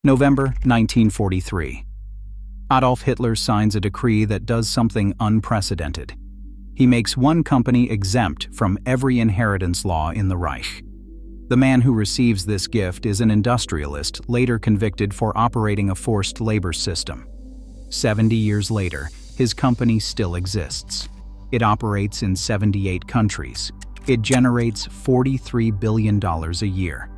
November 1943. Adolf Hitler signs a decree that does something unprecedented. He makes one company exempt from every inheritance law in the Reich. The man who receives this gift is an industrialist later convicted for operating a forced labor system. 70 years later, his company still exists. It operates in 78 countries. It generates $43 billion a year.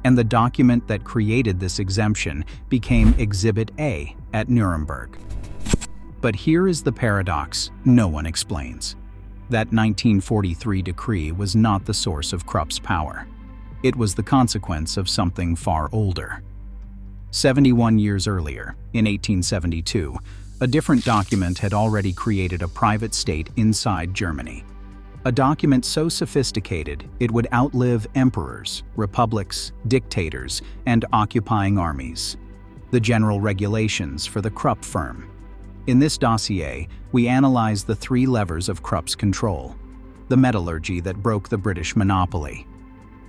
And the document that created this exemption became Exhibit A at Nuremberg. But here is the paradox no one explains. That 1943 decree was not the source of Krupp's power. It was the consequence of something far older. 71 years earlier, in 1872, a different document had already created a private state inside Germany. A document so sophisticated it would outlive emperors, republics, dictators, and occupying armies. The general regulations for the Krupp firm. In this dossier, we analyze the three levers of Krupp's control: the metallurgy that broke the British monopoly,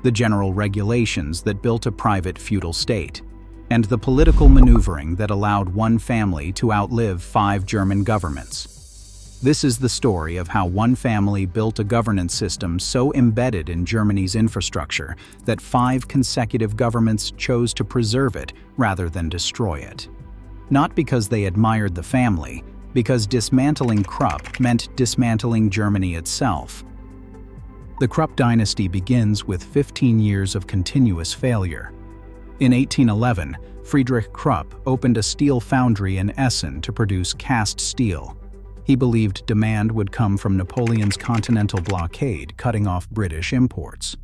the general regulations that built a private feudal state, and the political maneuvering that allowed one family to outlive 5 German governments. This is the story of how one family built a governance system so embedded in Germany's infrastructure that 5 consecutive governments chose to preserve it rather than destroy it. Not because they admired the family, because dismantling Krupp meant dismantling Germany itself. The Krupp dynasty begins with 15 years of continuous failure. In 1811, Friedrich Krupp opened a steel foundry in Essen to produce cast steel. He believed demand would come from Napoleon's continental blockade cutting off British imports.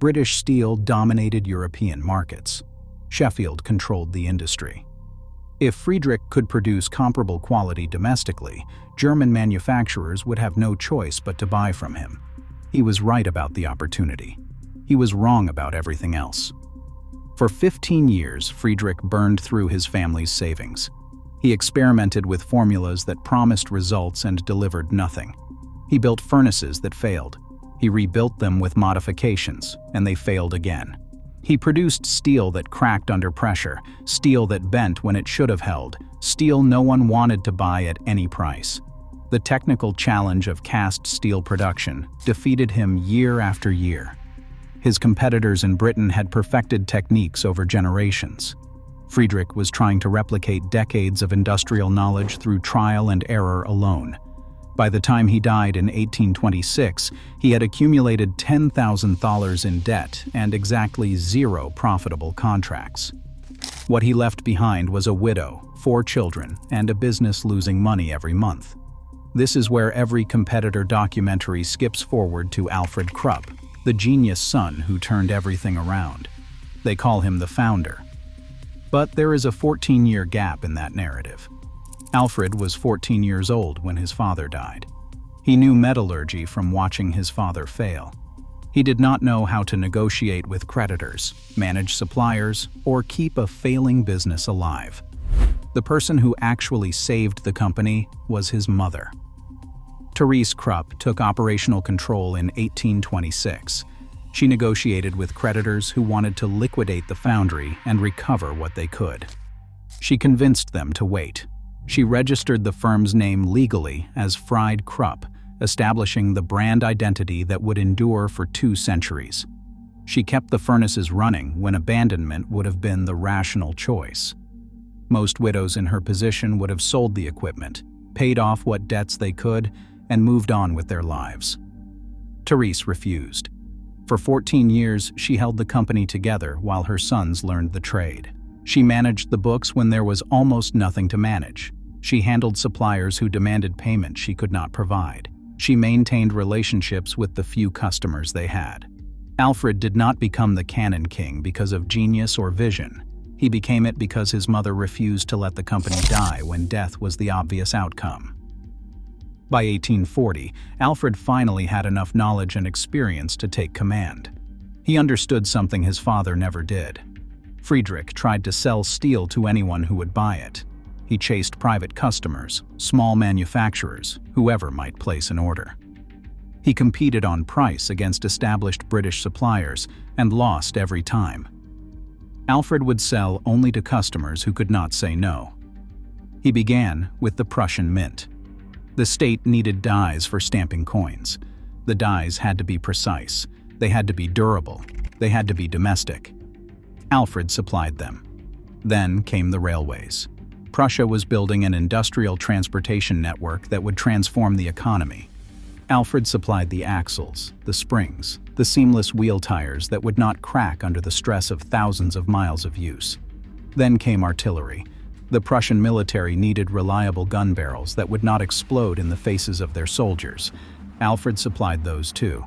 British steel dominated European markets. Sheffield controlled the industry. If Friedrich could produce comparable quality domestically, German manufacturers would have no choice but to buy from him. He was right about the opportunity. He was wrong about everything else. For 15 years, Friedrich burned through his family's savings. He experimented with formulas that promised results and delivered nothing. He built furnaces that failed. He rebuilt them with modifications, and they failed again. He produced steel that cracked under pressure, steel that bent when it should have held, steel no one wanted to buy at any price. The technical challenge of cast steel production defeated him year after year. His competitors in Britain had perfected techniques over generations. Friedrich was trying to replicate decades of industrial knowledge through trial and error alone. By the time he died in 1826, he had accumulated $10,000 in debt and exactly 0 profitable contracts. What he left behind was a widow, 4 children, and a business losing money every month. This is where every competitor documentary skips forward to Alfred Krupp, the genius son who turned everything around. They call him the founder. But there is a 14-year gap in that narrative. Alfred was 14 years old when his father died. He knew metallurgy from watching his father fail. He did not know how to negotiate with creditors, manage suppliers, or keep a failing business alive. The person who actually saved the company was his mother. Therese Krupp took operational control in 1826. She negotiated with creditors who wanted to liquidate the foundry and recover what they could. She convinced them to wait. She registered the firm's name legally as Fried Krupp, establishing the brand identity that would endure for 2 centuries. She kept the furnaces running when abandonment would have been the rational choice. Most widows in her position would have sold the equipment, paid off what debts they could, and moved on with their lives. Therese refused. For 14 years, she held the company together while her sons learned the trade. She managed the books when there was almost nothing to manage. She handled suppliers who demanded payment she could not provide. She maintained relationships with the few customers they had. Alfred did not become the Cannon King because of genius or vision. He became it because his mother refused to let the company die when death was the obvious outcome. By 1840, Alfred finally had enough knowledge and experience to take command. He understood something his father never did. Friedrich tried to sell steel to anyone who would buy it. He chased private customers, small manufacturers, whoever might place an order. He competed on price against established British suppliers and lost every time. Alfred would sell only to customers who could not say no. He began with the Prussian mint. The state needed dies for stamping coins. The dies had to be precise, they had to be durable, they had to be domestic. Alfred supplied them. Then came the railways. Prussia was building an industrial transportation network that would transform the economy. Alfred supplied the axles, the springs, the seamless wheel tires that would not crack under the stress of thousands of miles of use. Then came artillery. The Prussian military needed reliable gun barrels that would not explode in the faces of their soldiers. Alfred supplied those too.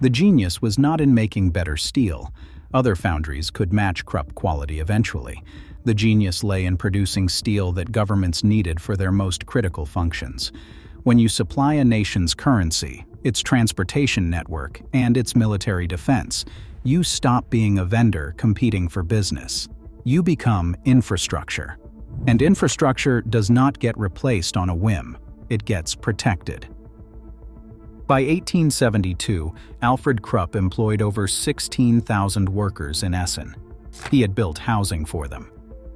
The genius was not in making better steel. Other foundries could match Krupp quality eventually. The genius lay in producing steel that governments needed for their most critical functions. When you supply a nation's currency, its transportation network, and its military defense, you stop being a vendor competing for business. You become infrastructure. And infrastructure does not get replaced on a whim, it gets protected. By 1872, Alfred Krupp employed over 16,000 workers in Essen. He had built housing for them.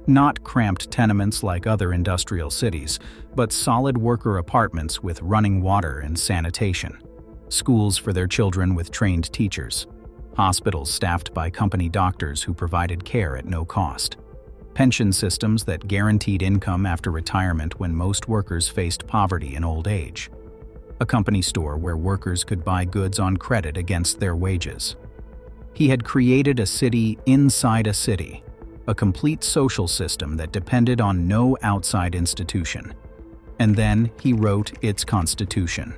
Not cramped tenements like other industrial cities, but solid worker apartments with running water and sanitation. Schools for their children with trained teachers. Hospitals staffed by company doctors who provided care at no cost. Pension systems that guaranteed income after retirement when most workers faced poverty in old age. A company store where workers could buy goods on credit against their wages. He had created a city inside a city. A complete social system that depended on no outside institution. And then he wrote its constitution.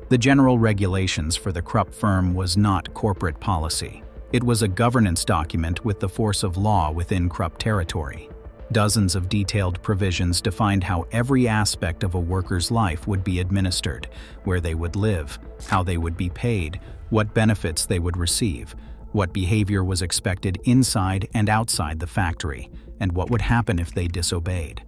The general regulations for the Krupp firm was not corporate policy. It was a governance document with the force of law within Krupp territory. Dozens of detailed provisions defined how every aspect of a worker's life would be administered, where they would live, how they would be paid, what benefits they would receive, what behavior was expected inside and outside the factory, and what would happen if they disobeyed.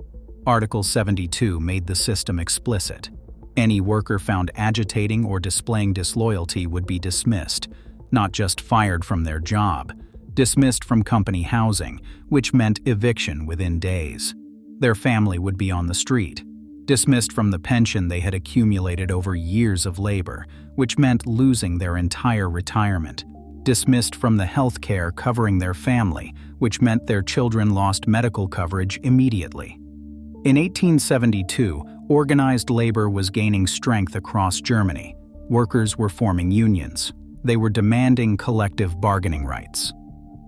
Article 72 made the system explicit. Any worker found agitating or displaying disloyalty would be dismissed, not just fired from their job, dismissed from company housing, which meant eviction within days. Their family would be on the street. Dismissed from the pension they had accumulated over years of labor, which meant losing their entire retirement. Dismissed from the health care covering their family, which meant their children lost medical coverage immediately. In 1872, organized labor was gaining strength across Germany. Workers were forming unions. They were demanding collective bargaining rights.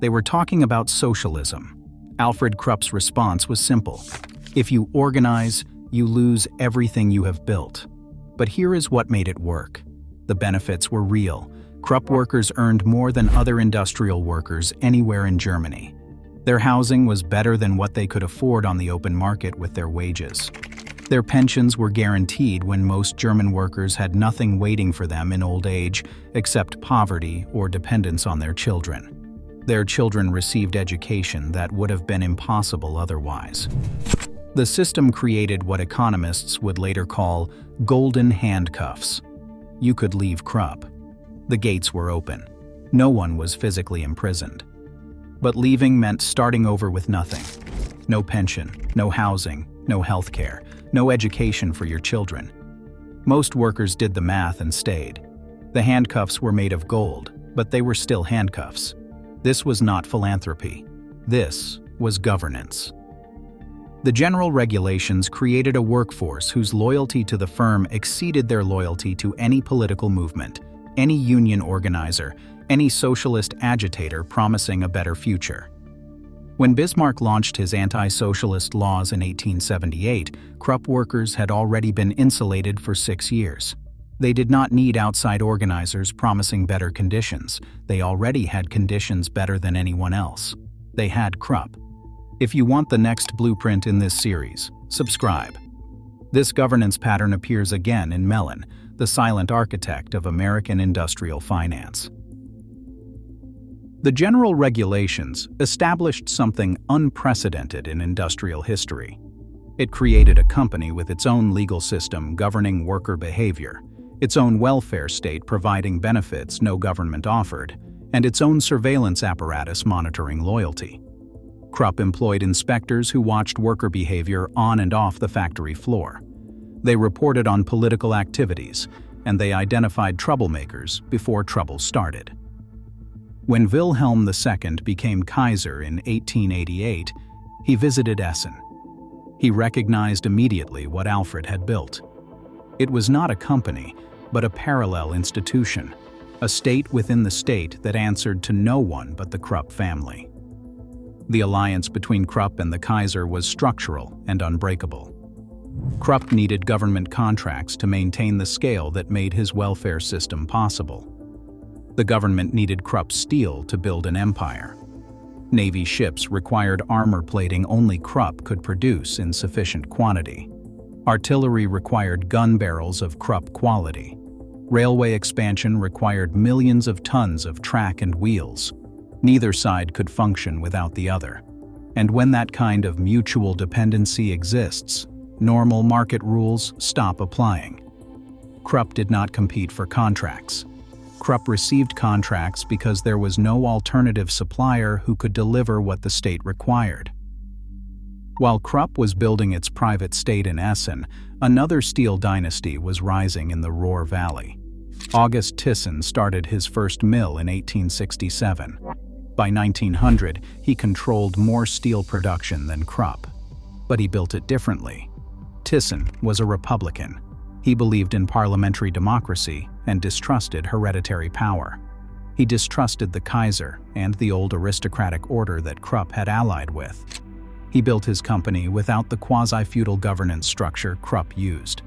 They were talking about socialism. Alfred Krupp's response was simple. If you organize, you lose everything you have built. But here is what made it work. The benefits were real. Krupp workers earned more than other industrial workers anywhere in Germany. Their housing was better than what they could afford on the open market with their wages. Their pensions were guaranteed when most German workers had nothing waiting for them in old age except poverty or dependence on their children. Their children received education that would have been impossible otherwise. The system created what economists would later call golden handcuffs. You could leave Krupp. The gates were open. No one was physically imprisoned. But leaving meant starting over with nothing. No pension, no housing, no health care, no education for your children. Most workers did the math and stayed. The handcuffs were made of gold, but they were still handcuffs. This was not philanthropy. This was governance. The general regulations created a workforce whose loyalty to the firm exceeded their loyalty to any political movement, any union organizer, any socialist agitator promising a better future. When Bismarck launched his anti-socialist laws in 1878, Krupp workers had already been insulated for 6 years. They did not need outside organizers promising better conditions. They already had conditions better than anyone else. They had Krupp. If you want the next blueprint in this series, subscribe. This governance pattern appears again in Mellon, the silent architect of American industrial finance. The general regulations established something unprecedented in industrial history. It created a company with its own legal system governing worker behavior, its own welfare state providing benefits no government offered, and its own surveillance apparatus monitoring loyalty. Krupp employed inspectors who watched worker behavior on and off the factory floor. They reported on political activities, and they identified troublemakers before trouble started. When Wilhelm II became Kaiser in 1888, he visited Essen. He recognized immediately what Alfred had built. It was not a company, but a parallel institution, a state within the state that answered to no one but the Krupp family. The alliance between Krupp and the Kaiser was structural and unbreakable. Krupp needed government contracts to maintain the scale that made his welfare system possible. The government needed Krupp steel to build an empire. Navy ships required armor plating only Krupp could produce in sufficient quantity. Artillery required gun barrels of Krupp quality. Railway expansion required millions of tons of track and wheels. Neither side could function without the other. And when that kind of mutual dependency exists, normal market rules stop applying. Krupp did not compete for contracts. Krupp received contracts because there was no alternative supplier who could deliver what the state required. While Krupp was building its private state in Essen, another steel dynasty was rising in the Ruhr Valley. August Thyssen started his first mill in 1867. By 1900, he controlled more steel production than Krupp. But he built it differently. Thyssen was a Republican. He believed in parliamentary democracy and distrusted hereditary power. He distrusted the Kaiser and the old aristocratic order that Krupp had allied with. He built his company without the quasi-feudal governance structure Krupp used.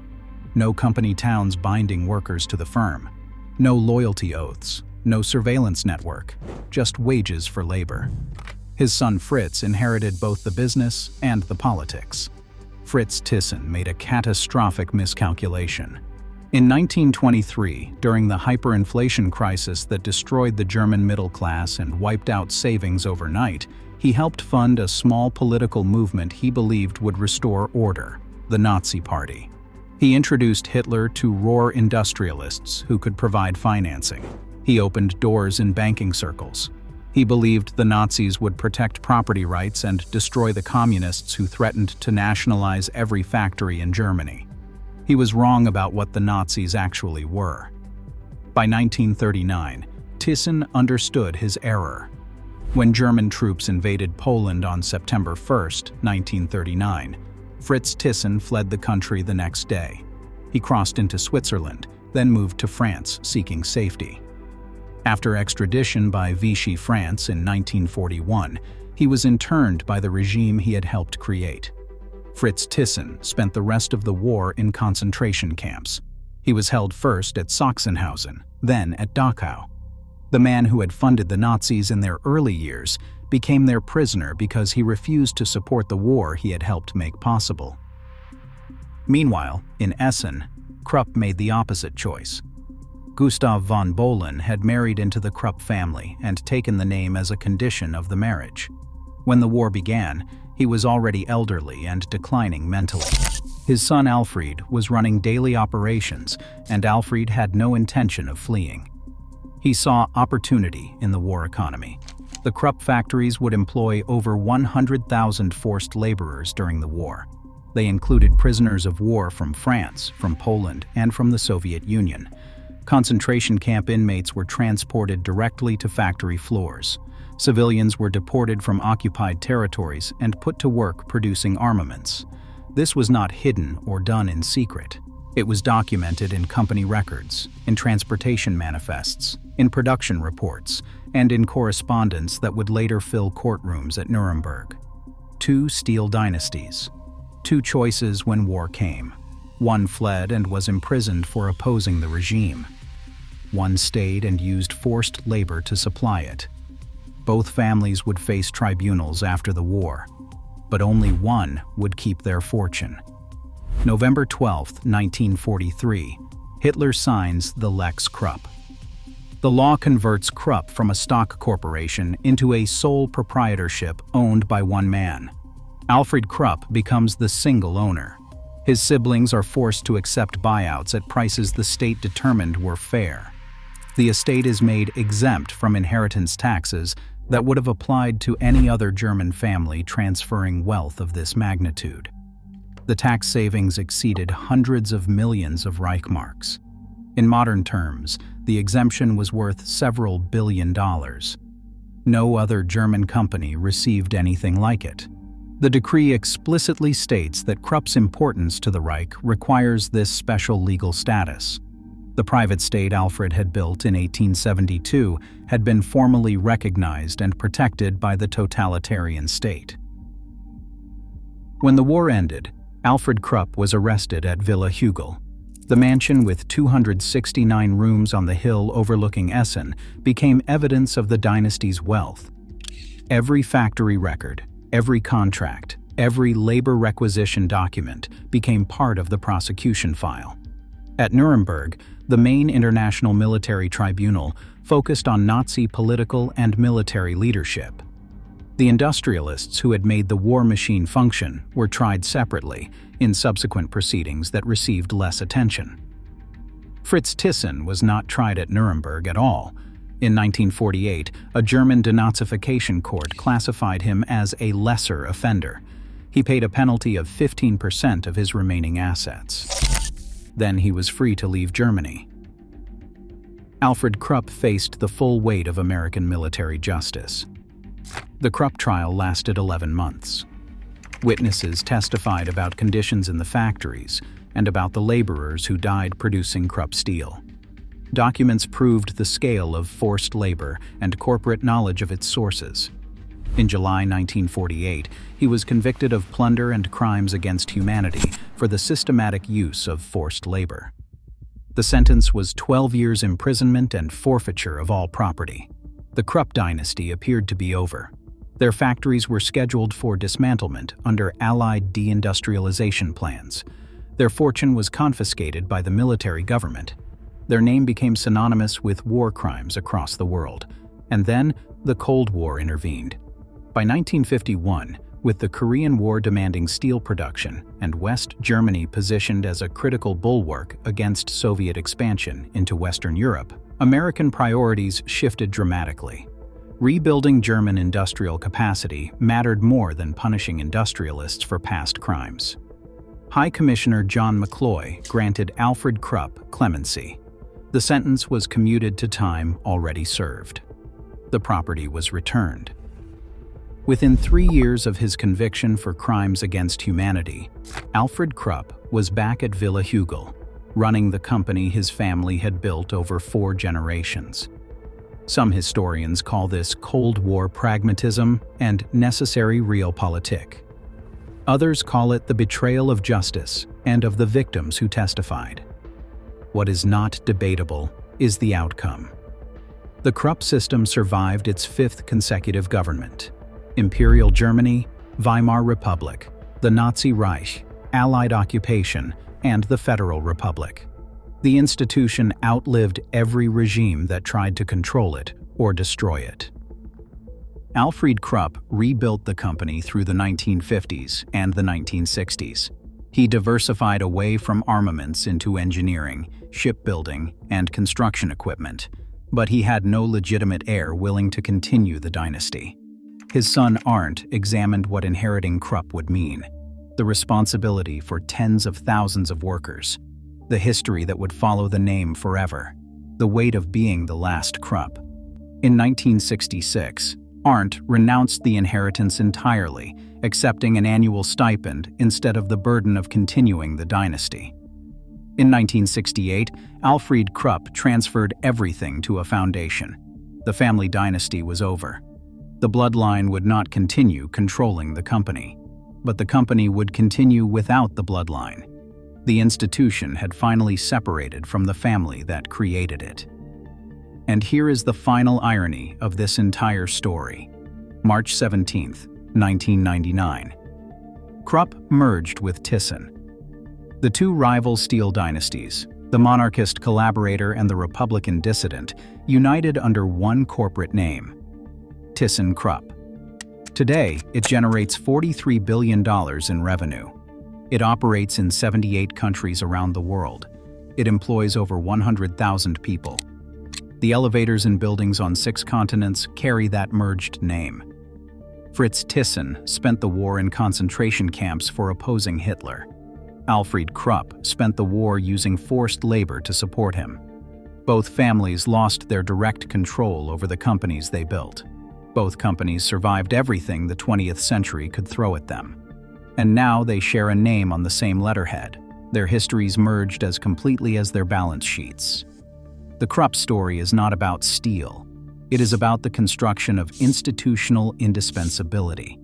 No company towns binding workers to the firm. No loyalty oaths. No surveillance network. Just wages for labor. His son Fritz inherited both the business and the politics. Fritz Thyssen made a catastrophic miscalculation. In 1923, during the hyperinflation crisis that destroyed the German middle class and wiped out savings overnight, he helped fund a small political movement he believed would restore order, the Nazi Party. He introduced Hitler to Ruhr industrialists who could provide financing. He opened doors in banking circles. He believed the Nazis would protect property rights and destroy the communists who threatened to nationalize every factory in Germany. He was wrong about what the Nazis actually were. By 1939, Thyssen understood his error. When German troops invaded Poland on September 1, 1939, Fritz Thyssen fled the country the next day. He crossed into Switzerland, then moved to France seeking safety. After extradition by Vichy France in 1941, he was interned by the regime he had helped create. Fritz Thyssen spent the rest of the war in concentration camps. He was held first at Sachsenhausen, then at Dachau. The man who had funded the Nazis in their early years became their prisoner because he refused to support the war he had helped make possible. Meanwhile, in Essen, Krupp made the opposite choice. Gustav von Bohlen had married into the Krupp family and taken the name as a condition of the marriage. When the war began, he was already elderly and declining mentally. His son Alfried was running daily operations, and Alfried had no intention of fleeing. He saw opportunity in the war economy. The Krupp factories would employ over 100,000 forced laborers during the war. They included prisoners of war from France, from Poland, and from the Soviet Union. Concentration camp inmates were transported directly to factory floors. Civilians were deported from occupied territories and put to work producing armaments. This was not hidden or done in secret. It was documented in company records, in transportation manifests, in production reports, and in correspondence that would later fill courtrooms at Nuremberg. Two steel dynasties. Two choices when war came. One fled and was imprisoned for opposing the regime. One stayed and used forced labor to supply it. Both families would face tribunals after the war, but only one would keep their fortune. November 12, 1943, Hitler signs the Lex Krupp. The law converts Krupp from a stock corporation into a sole proprietorship owned by one man. Alfred Krupp becomes the single owner. His siblings are forced to accept buyouts at prices the state determined were fair. The estate is made exempt from inheritance taxes, that would have applied to any other German family transferring wealth of this magnitude. The tax savings exceeded hundreds of millions of Reichmarks. In modern terms, the exemption was worth several billion dollars. No other German company received anything like it. The decree explicitly states that Krupp's importance to the Reich requires this special legal status. The private state Alfred had built in 1872 had been formally recognized and protected by the totalitarian state. When the war ended, Alfred Krupp was arrested at Villa Hügel. The mansion with 269 rooms on the hill overlooking Essen became evidence of the dynasty's wealth. Every factory record, every contract, every labor requisition document became part of the prosecution file. At Nuremberg, the main international military tribunal focused on Nazi political and military leadership. The industrialists who had made the war machine function were tried separately in subsequent proceedings that received less attention. Fritz Thyssen was not tried at Nuremberg at all. In 1948, a German denazification court classified him as a lesser offender. He paid a penalty of 15% of his remaining assets. Then he was free to leave Germany. Alfred Krupp faced the full weight of American military justice. The Krupp trial lasted 11 months. Witnesses testified about conditions in the factories and about the laborers who died producing Krupp steel. Documents proved the scale of forced labor and corporate knowledge of its sources. In July 1948, he was convicted of plunder and crimes against humanity for the systematic use of forced labor. The sentence was 12 years imprisonment and forfeiture of all property. The Krupp dynasty appeared to be over. Their factories were scheduled for dismantlement under Allied deindustrialization plans. Their fortune was confiscated by the military government. Their name became synonymous with war crimes across the world. And then, the Cold War intervened. By 1951, with the Korean War demanding steel production and West Germany positioned as a critical bulwark against Soviet expansion into Western Europe, American priorities shifted dramatically. Rebuilding German industrial capacity mattered more than punishing industrialists for past crimes. High Commissioner John McCloy granted Alfred Krupp clemency. The sentence was commuted to time already served. The property was returned. Within 3 years of his conviction for crimes against humanity, Alfred Krupp was back at Villa Hügel, running the company his family had built over 4 generations. Some historians call this Cold War pragmatism and necessary realpolitik. Others call it the betrayal of justice and of the victims who testified. What is not debatable is the outcome. The Krupp system survived its 5th consecutive government. Imperial Germany, Weimar Republic, the Nazi Reich, Allied occupation, and the Federal Republic. The institution outlived every regime that tried to control it or destroy it. Alfried Krupp rebuilt the company through the 1950s and the 1960s. He diversified away from armaments into engineering, shipbuilding, and construction equipment, but he had no legitimate heir willing to continue the dynasty. His son Arndt examined what inheriting Krupp would mean: the responsibility for tens of thousands of workers, the history that would follow the name forever, the weight of being the last Krupp. In 1966, Arndt renounced the inheritance entirely, accepting an annual stipend instead of the burden of continuing the dynasty. In 1968, Alfried Krupp transferred everything to a foundation. The family dynasty was over. The bloodline would not continue controlling the company, but the company would continue without the bloodline. The institution had finally separated from the family that created it. And here is the final irony of this entire story. March 17, 1999. Krupp merged with Thyssen. The two rival steel dynasties, the monarchist collaborator and the Republican dissident, united under one corporate name: Thyssen Krupp. Today, it generates $43 billion in revenue. It operates in 78 countries around the world. It employs over 100,000 people. The elevators in buildings on 6 continents carry that merged name. Fritz Thyssen spent the war in concentration camps for opposing Hitler. Alfred Krupp spent the war using forced labor to support him. Both families lost their direct control over the companies they built. Both companies survived everything the 20th century could throw at them. And now they share a name on the same letterhead, their histories merged as completely as their balance sheets. The Krupp story is not about steel. It is about the construction of institutional indispensability.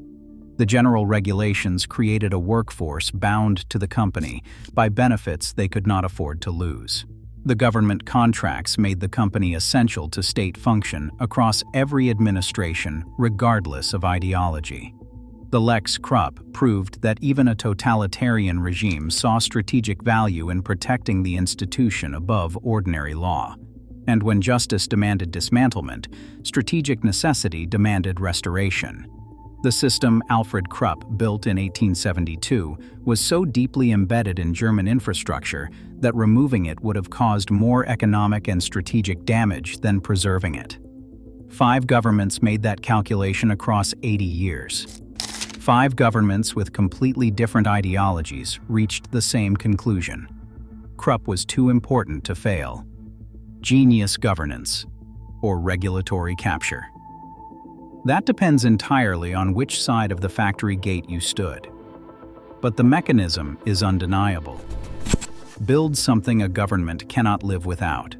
The general regulations created a workforce bound to the company by benefits they could not afford to lose. The government contracts made the company essential to state function across every administration, regardless of ideology. The Lex Krupp proved that even a totalitarian regime saw strategic value in protecting the institution above ordinary law. And when justice demanded dismantlement, strategic necessity demanded restoration. The system Alfred Krupp built in 1872 was so deeply embedded in German infrastructure that removing it would have caused more economic and strategic damage than preserving it. 5 governments made that calculation across 80 years. 5 governments with completely different ideologies reached the same conclusion. Krupp was too important to fail. Genius governance, or regulatory capture. That depends entirely on which side of the factory gate you stood. But the mechanism is undeniable. Build something a government cannot live without.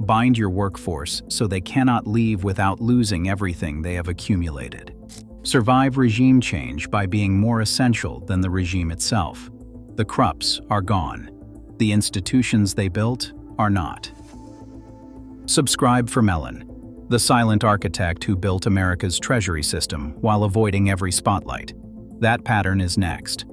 Bind your workforce so they cannot leave without losing everything they have accumulated. Survive regime change by being more essential than the regime itself. The Krupps are gone. The institutions they built are not. Subscribe for Mellon, the silent architect who built America's treasury system while avoiding every spotlight. That pattern is next.